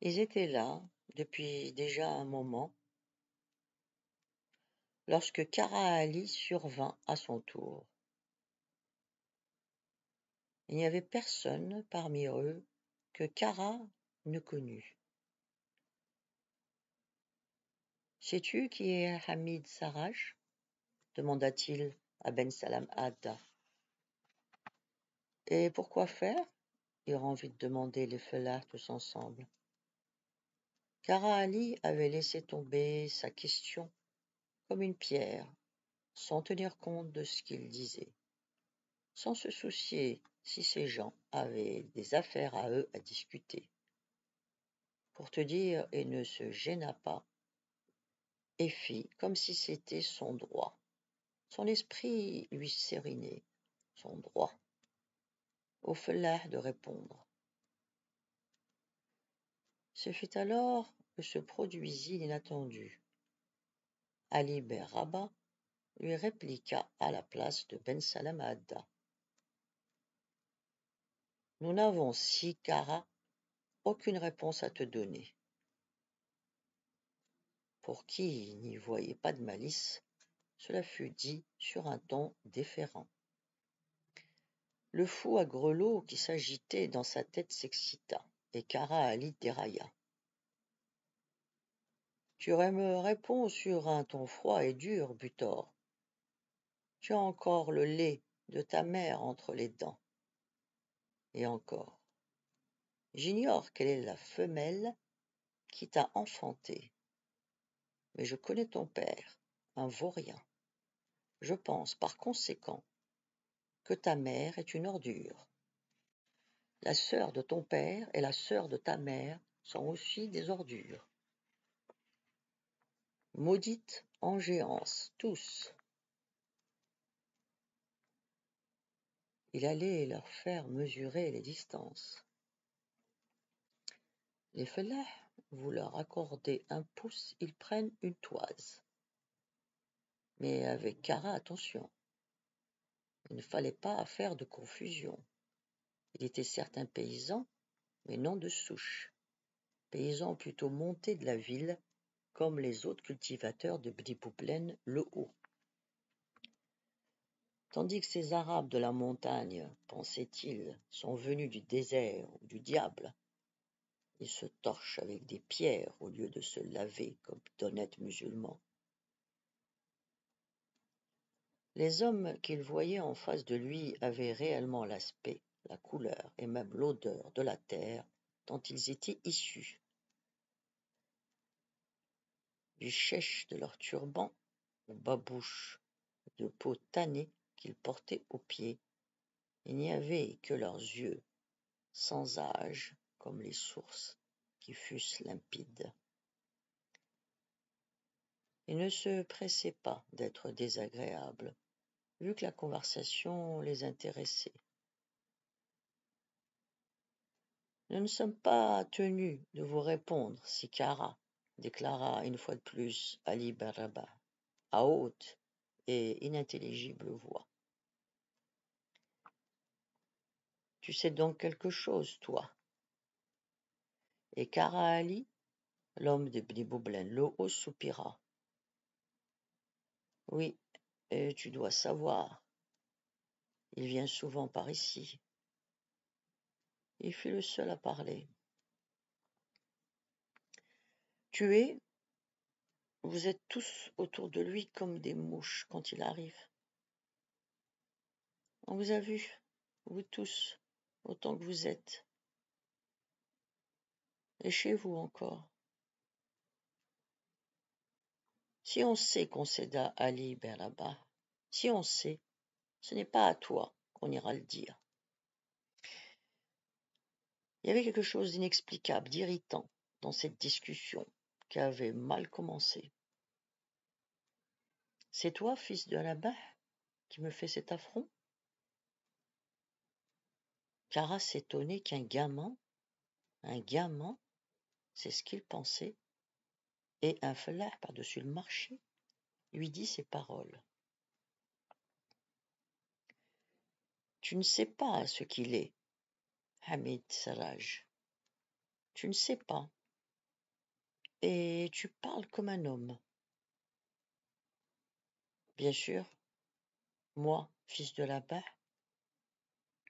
Ils étaient là depuis déjà un moment, lorsque Kara Ali survint à son tour. Il n'y avait personne parmi eux que Kara ne connût. « Sais-tu qui est Hamid Sarraj » demanda-t-il à Ben Salam Adda. « Et pourquoi faire » eurent envie de demander les fellahs tous ensemble. Kara Ali avait laissé tomber sa question comme une pierre, sans tenir compte de ce qu'il disait, sans se soucier si ces gens avaient des affaires à eux à discuter. Pour te dire, il ne se gêna pas et fit comme si c'était son droit. Son esprit lui sérénait, son droit, au fellah de répondre. Ce fut alors que se produisit l'inattendu. Ali Ben Rabah lui répliqua à la place de Ben Salam Adda. « Nous n'avons, si Kara, aucune réponse à te donner. » Pour qui n'y voyait pas de malice, cela fut dit sur un ton déférent. Le fou à grelots qui s'agitait dans sa tête s'excita, et Kara Ali dérailla. « Tu me réponds sur un ton froid et dur, Butor. Tu as encore le lait de ta mère entre les dents. Et encore, j'ignore quelle est la femelle qui t'a enfanté. Mais je connais ton père, un vaurien. Je pense, par conséquent, que ta mère est une ordure. La sœur de ton père et la sœur de ta mère sont aussi des ordures. Maudites en géance, tous. » Il allait leur faire mesurer les distances. Les fellahs, vous leur accordez un pouce, ils prennent une toise. Mais avec Kara, attention. Il ne fallait pas faire de confusion. Il était certes un paysan, mais non de souche. Paysan plutôt monté de la ville, comme les autres cultivateurs de Bdipouplaine le Haut. Tandis que ces Arabes de la montagne, pensait-il, sont venus du désert ou du diable, ils se torchent avec des pierres au lieu de se laver comme d'honnêtes musulmans. Les hommes qu'il voyait en face de lui avaient réellement l'aspect, la couleur et même l'odeur de la terre dont ils étaient issus. Du chèche de leur turban aux babouches de peau tannée qu'ils portaient aux pieds, il n'y avait que leurs yeux, sans âge comme les sources, qui fussent limpides. Ils ne se pressaient pas d'être désagréables, vu que la conversation les intéressait. « Nous ne sommes pas tenus de vous répondre, si Kara, » déclara une fois de plus Ali Ben Rabah, à haute et inintelligible voix. « Tu sais donc quelque chose, toi ?» Et Kara Ali, l'homme de Bdipouplaine le Haut, soupira. « Oui, et tu dois savoir. Il vient souvent par ici. » Il fut le seul à parler. « Tué, vous êtes tous autour de lui comme des mouches quand il arrive. On vous a vu, vous tous, autant que vous êtes. Et chez vous encore. Si on sait, concéda Ali Ben Rabah, si on sait, ce n'est pas à toi qu'on ira le dire. » Il y avait quelque chose d'inexplicable, d'irritant dans cette discussion qui avait mal commencé. « C'est toi, fils de Rabah, qui me fais cet affront ?» Kara s'étonnait qu'un gamin, c'est ce qu'il pensait, et un fellah par-dessus le marché lui dit ces paroles. « Tu ne sais pas ce qu'il est, Hamid Sarraj. Tu ne sais pas. Et tu parles comme un homme. Bien sûr, moi, fils de là-bas,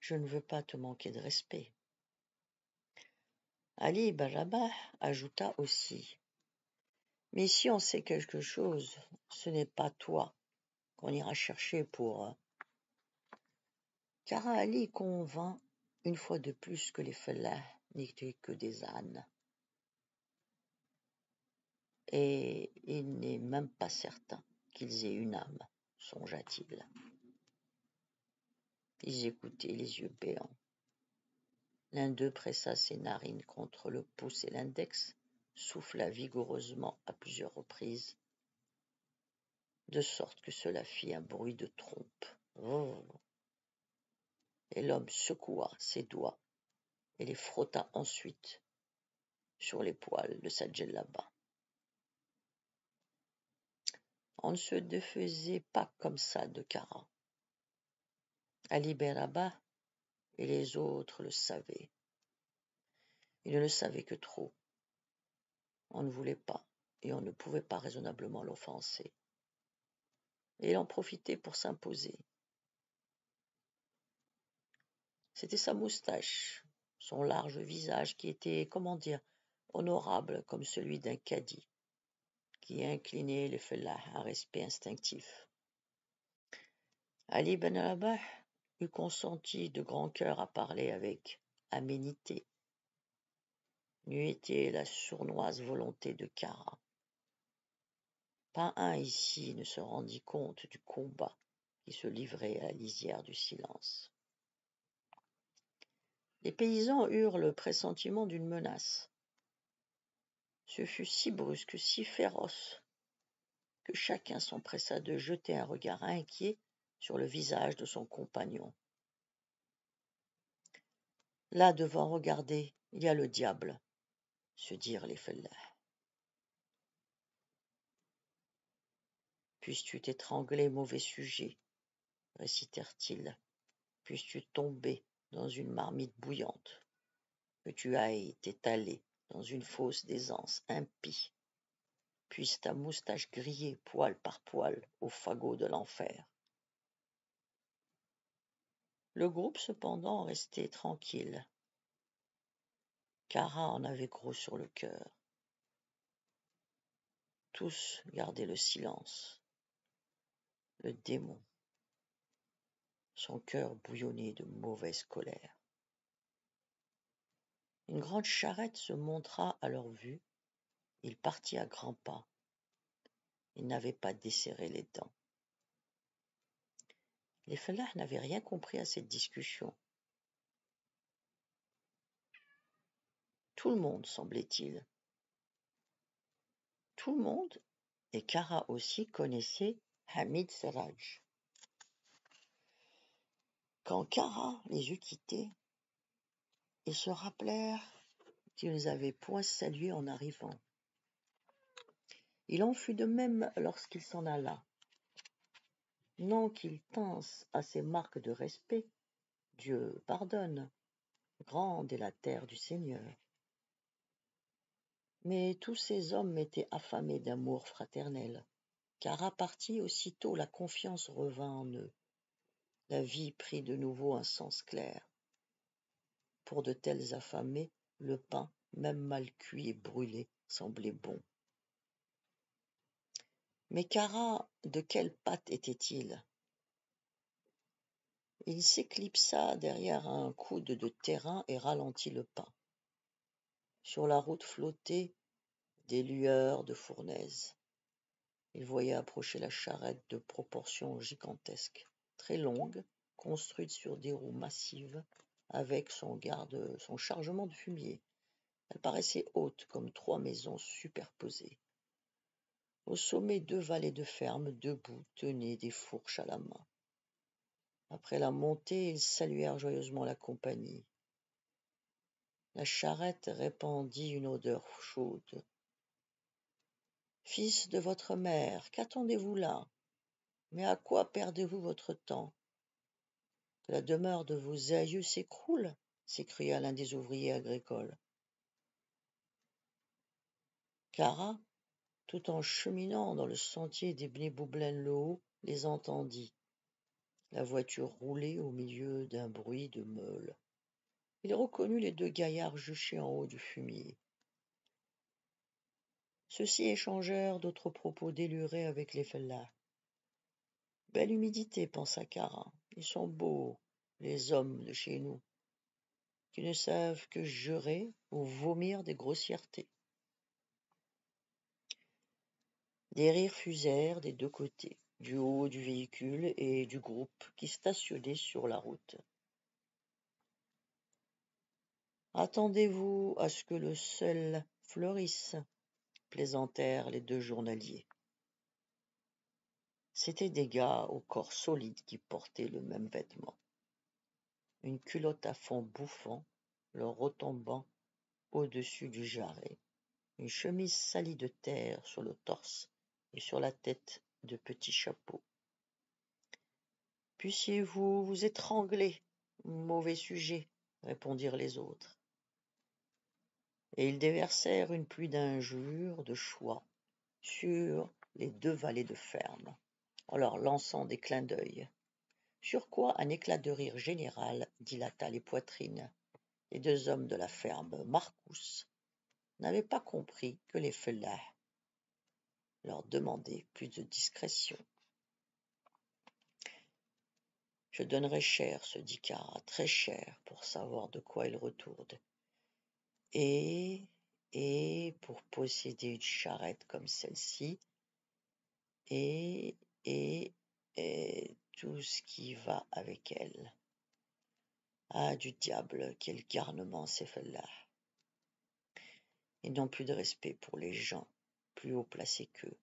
je ne veux pas te manquer de respect. Ali ibn Rabah ajouta aussi. Mais si on sait quelque chose, ce n'est pas toi qu'on ira chercher pour. Car Ali convint une fois de plus que les fellahs n'étaient que des ânes. Et il n'est même pas certain qu'ils aient une âme, songea-t-il. Ils écoutaient les yeux béants. L'un d'eux pressa ses narines contre le pouce et l'index, souffla vigoureusement à plusieurs reprises, de sorte que cela fit un bruit de trompe. Oh. Et l'homme secoua ses doigts et les frotta ensuite sur les poils de sa djellaba. On ne se défaisait pas comme ça de Kara. Ali ibn Rabah et les autres le savaient. Ils ne le savaient que trop. On ne voulait pas et on ne pouvait pas raisonnablement l'offenser. Et il en profitait pour s'imposer. C'était sa moustache, son large visage qui était, comment dire, honorable comme celui d'un cadi, qui inclinait les fellahs à un respect instinctif. Ali ibn Rabah eût consenti de grand cœur à parler avec aménité, n'eût été la sournoise volonté de Kara. Pas un ici ne se rendit compte du combat qui se livrait à la lisière du silence. Les paysans eurent le pressentiment d'une menace. Ce fut si brusque, si féroce, que chacun s'empressa de jeter un regard inquiet sur le visage de son compagnon. Là devant, regardez, il y a le diable, se dirent les fellahs. Puisses-tu t'étrangler, mauvais sujet, récitèrent-ils. Puisses-tu tomber dans une marmite bouillante, que tu ailles t'étaler dans une fosse d'aisance impie, puisse ta moustache griller poil par poil au fagot de l'enfer. Le groupe cependant restait tranquille. Kara en avait gros sur le cœur. Tous gardaient le silence. Le démon, son cœur bouillonnait de mauvaise colère. Une grande charrette se montra à leur vue. Il partit à grands pas. Il n'avait pas desserré les dents. Les fellahs n'avaient rien compris à cette discussion. Tout le monde, semblait-il. Tout le monde, et Kara aussi, connaissait Hamid Serraj. Quand Kara les eut quittés, ils se rappelèrent qu'ils ne les avaient point salués en arrivant. Il en fut de même lorsqu'il s'en alla. Non qu'ils tinssent à ces marques de respect, Dieu pardonne, grande est la terre du Seigneur. Mais tous ces hommes étaient affamés d'amour fraternel. Kara partit, aussitôt la confiance revint en eux. La vie prit de nouveau un sens clair. Pour de tels affamés, le pain, même mal cuit et brûlé, semblait bon. Mais Kara, de quelle pâte était-il? Il s'éclipsa derrière un coude de terrain et ralentit le pas. Sur la route flottaient des lueurs de fournaise. Il voyait approcher la charrette de proportions gigantesques, très longue, construite sur des roues massives, avec son chargement de fumier. Elle paraissait haute comme 3 maisons superposées. Au sommet, 2 valets de ferme, debout, tenaient des fourches à la main. Après la montée, ils saluèrent joyeusement la compagnie. La charrette répandit une odeur chaude. « Fils de votre mère, qu'attendez-vous là? Mais à quoi perdez-vous votre temps? Que la demeure de vos aïeux s'écroule » s'écria l'un des ouvriers agricoles. Kara, tout en cheminant dans le sentier des Bnei-Boublen-Lo, les entendit. La voiture roulait au milieu d'un bruit de meule. Il reconnut les deux gaillards juchés en haut du fumier. Ceux-ci échangèrent d'autres propos délurés avec les fellahs. Belle humidité, pensa Kara. Ils sont beaux, les hommes de chez nous, qui ne savent que jurer ou vomir des grossièretés. Des rires fusèrent des deux côtés, du haut du véhicule et du groupe qui stationnait sur la route. Attendez-vous à ce que le sel fleurisse, plaisantèrent les deux journaliers. C'étaient des gars au corps solide qui portaient le même vêtement. Une culotte à fond bouffant, leur retombant au-dessus du jarret, une chemise salie de terre sur le torse et sur la tête de petits chapeaux. Puissiez-vous vous étrangler, mauvais sujet, répondirent les autres. Et ils déversèrent une pluie d'injures, de choix, sur les deux valets de ferme, en leur lançant des clins d'œil. Sur quoi un éclat de rire général dilata les poitrines. Les deux hommes de la ferme Marcous n'avaient pas compris que les fellahs leur demandaient plus de discrétion. Je donnerais cher, se dit Kara, très cher, pour savoir de quoi il retourne. Et pour posséder une charrette comme celle-ci, et tout ce qui va avec elle. Ah, du diable, quel garnement ces fellahs! Ils n'ont plus de respect pour les gens plus haut placés qu'eux.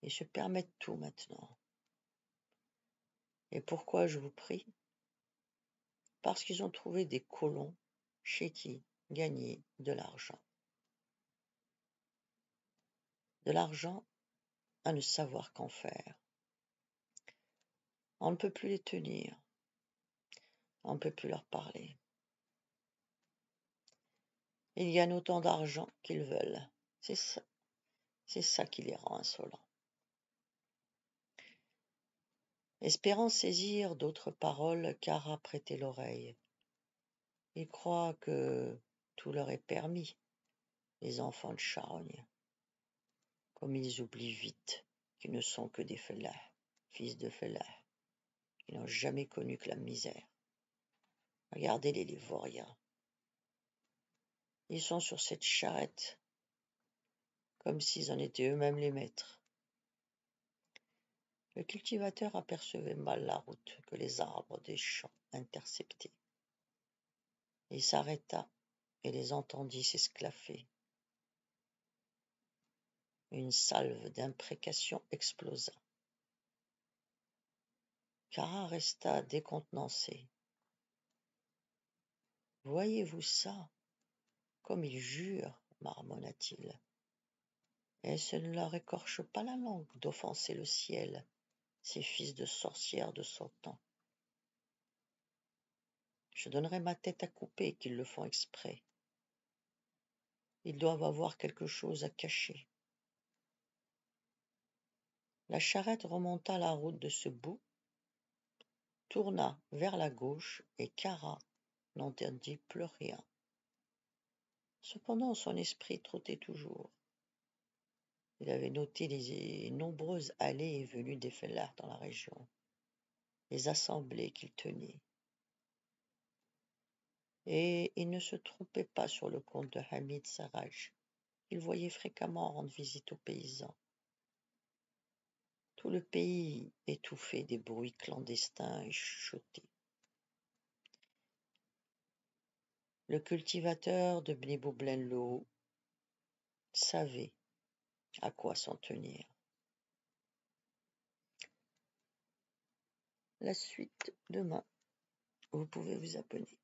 Ils se permettent tout maintenant. Et pourquoi, je vous prie? Parce qu'ils ont trouvé des colons chez qui gagner de l'argent. De l'argent à ne savoir qu'en faire. On ne peut plus les tenir. On ne peut plus leur parler. Ils gagnent autant d'argent qu'ils veulent. C'est ça qui les rend insolents. Espérant saisir d'autres paroles, Kara prêtait l'oreille. Ils croient que tout leur est permis, les enfants de charogne. Comme ils oublient vite qu'ils ne sont que des fellahs, fils de fellahs, qui n'ont jamais connu que la misère. Regardez-les, les vauriens. Ils sont sur cette charrette, comme s'ils en étaient eux-mêmes les maîtres. Le cultivateur apercevait mal la route que les arbres des champs interceptaient. Il s'arrêta et les entendit s'esclaffer. Une salve d'imprécations explosa. Kara resta décontenancé. Voyez-vous ça? Comme ils jurent, marmonna-t-il. Et ce ne leur écorche pas la langue d'offenser le ciel, ces fils de sorcières de son temps. Je donnerais ma tête à couper qu'ils le font exprès. Ils doivent avoir quelque chose à cacher. La charrette remonta la route de ce bout, tourna vers la gauche et Kara n'entendit plus rien. Cependant, son esprit trottait toujours. Il avait noté les nombreuses allées et venues des fellahs dans la région, les assemblées qu'il tenait. Et il ne se trompait pas sur le compte de Hamid Sarraj. Il voyait fréquemment rendre visite aux paysans. Tout le pays étouffait des bruits clandestins et chuchotait. Le cultivateur de Bnei-Boublen-Lo savait à quoi s'en tenir. La suite demain. Vous pouvez vous abonner.